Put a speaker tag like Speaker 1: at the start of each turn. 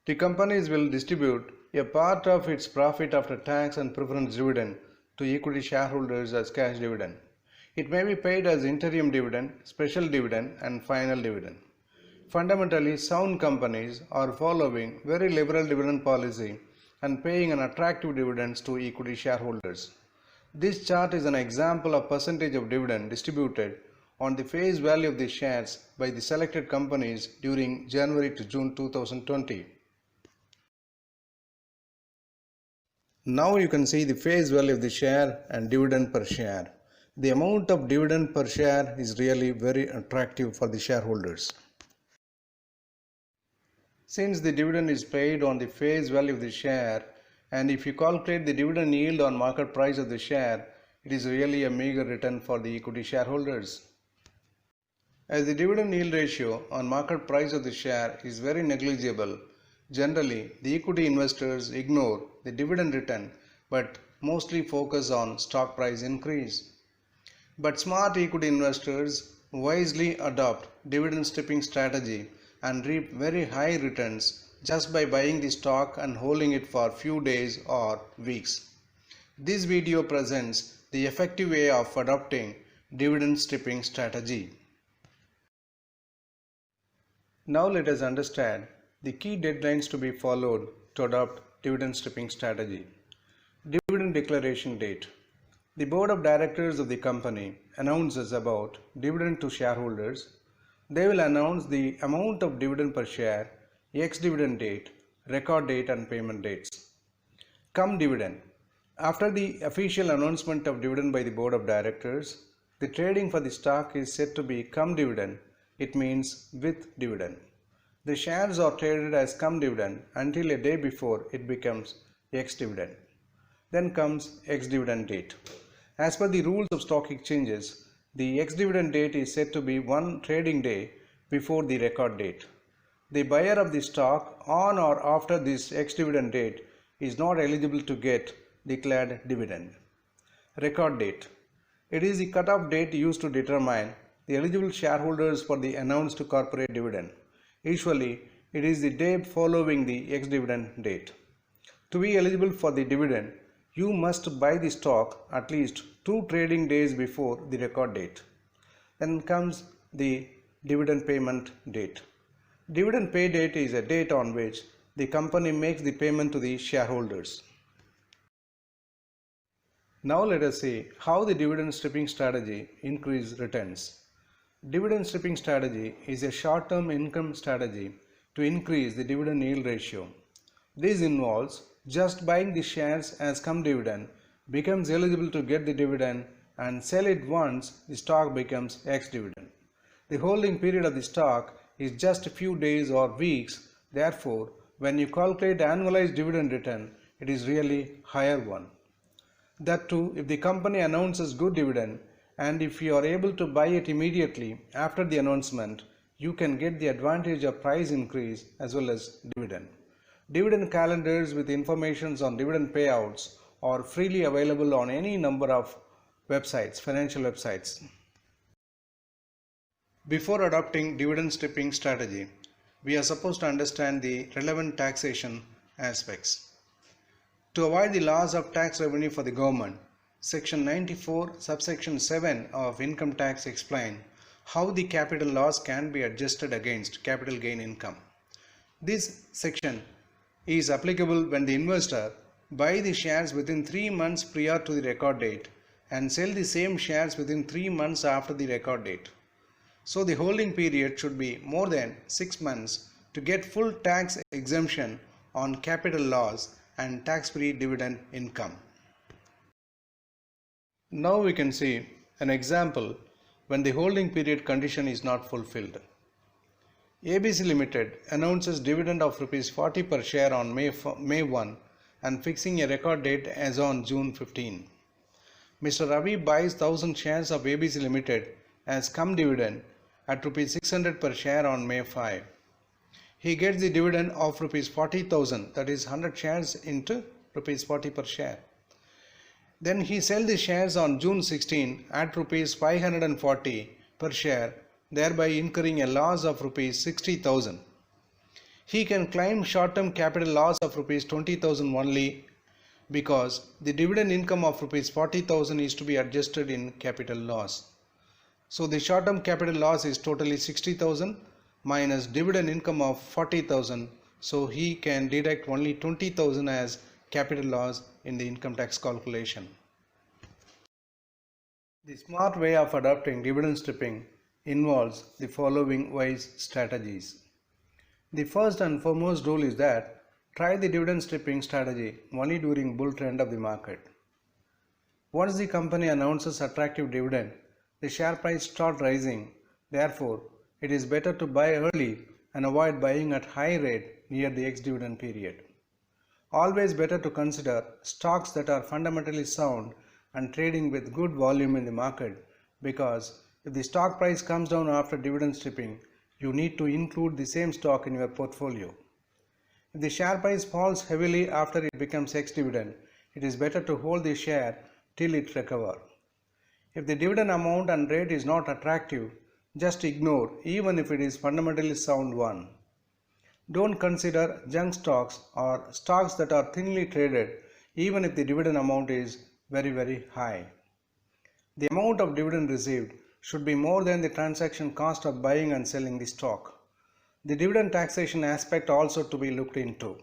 Speaker 1: The companies will distribute a part of its profit after tax and preference dividend to equity shareholders as cash dividend. It may be paid as interim dividend, special dividend, and final dividend. Fundamentally, sound companies are following very liberal dividend policy and paying an attractive dividends to equity shareholders. This chart is an example of percentage of dividend distributed on the face value of the shares by the selected companies during January to June 2020. Now you can see the face value of the share and dividend per share. The amount of dividend per share is really very attractive for the shareholders. Since the dividend is paid on the face value of the share, and if you calculate the dividend yield on market price of the share, it is really a meager return for the equity shareholders. As the dividend yield ratio on market price of the share is very negligible, generally the equity investors ignore the dividend return but mostly focus on stock price increase. But smart equity investors wisely adopt dividend stripping strategy and reap very high returns just by buying the stock and holding it for few days or weeks. This video presents the effective way of adopting dividend stripping strategy. Now let us understand the key deadlines to be followed to adopt dividend stripping strategy. Dividend declaration date. The board of directors of the company announces about dividend to shareholders. They will announce the amount of dividend per share, ex-dividend date, record date and payment dates. Cum-dividend. After the official announcement of dividend by the board of directors, the trading for the stock is said to be cum-dividend. It means with dividend. The shares are traded as cum-dividend until a day before it becomes ex-dividend. Then comes ex-dividend date. As per the rules of stock exchanges, the ex-dividend date is said to be one trading day before the record date. The buyer of the stock on or after this ex-dividend date is not eligible to get declared dividend. Record date. It is the cut-off date used to determine the eligible shareholders for the announced corporate dividend. Usually, it is the day following the ex-dividend date. To be eligible for the dividend, you must buy the stock at least 2 trading days before the record date. Then comes the dividend payment date. Dividend pay date is a date on which the company makes the payment to the shareholders. Now let us see how the dividend stripping strategy increases returns. Dividend stripping strategy is a short-term income strategy to increase the dividend yield ratio. This involves just buying the shares as cum-dividend, becomes eligible to get the dividend, and sell it once the stock becomes ex-dividend. The holding period of the stock is just a few days or weeks. Therefore, when you calculate annualized dividend return, it is really higher one. That too, if the company announces good dividend, and if you are able to buy it immediately after the announcement, you can get the advantage of price increase as well as dividend. Dividend calendars with information on dividend payouts are freely available on any number of websites, financial websites. Before adopting dividend stripping strategy, we are supposed to understand the relevant taxation aspects. To avoid the loss of tax revenue for the government, Section 94, subsection 7 of income tax explains how the capital loss can be adjusted against capital gain income. This section is applicable when the investor buys the shares within 3 months prior to the record date and sell the same shares within 3 months after the record date. So the holding period should be more than 6 months to get full tax exemption on capital loss and tax-free dividend income. Now we can see an example when the holding period condition is not fulfilled. ABC Limited announces dividend of ₹40 per share on May 1 and fixing a record date as on June 15. Mr. Ravi buys 1000 shares of ABC Limited as cum-dividend at ₹600 per share on May 5. He gets the dividend of ₹40,000, that is 100 shares into ₹40 per share. Then he sells the shares on June 16 at ₹540 per share, thereby incurring a loss of ₹60,000. he can claim short-term capital loss of rupees 20,000 only because the dividend income of rupees 40,000 is to be adjusted in capital loss. So the short-term capital loss is totally 60,000 minus dividend income of 40,000. So he can deduct only 20,000 as capital loss in the income tax calculation. The smart way of adopting dividend stripping involves the following wise strategies. The first and foremost rule is that try the dividend stripping strategy only during bull trend of the market. Once the company announces attractive dividend, the share price starts rising. Therefore, it is better to buy early and avoid buying at high rate near the ex-dividend period. Always better to consider stocks that are fundamentally sound and trading with good volume in the market, because if the stock price comes down after dividend stripping, you need to include the same stock in your portfolio. If the share price falls heavily after it becomes ex-dividend, it is better to hold the share till it recovers. If the dividend amount and rate is not attractive, just ignore even if it is fundamentally sound one. Don't consider junk stocks or stocks that are thinly traded even if the dividend amount is very high. The amount of dividend received should be more than the transaction cost of buying and selling the stock. The dividend taxation aspect also to be looked into.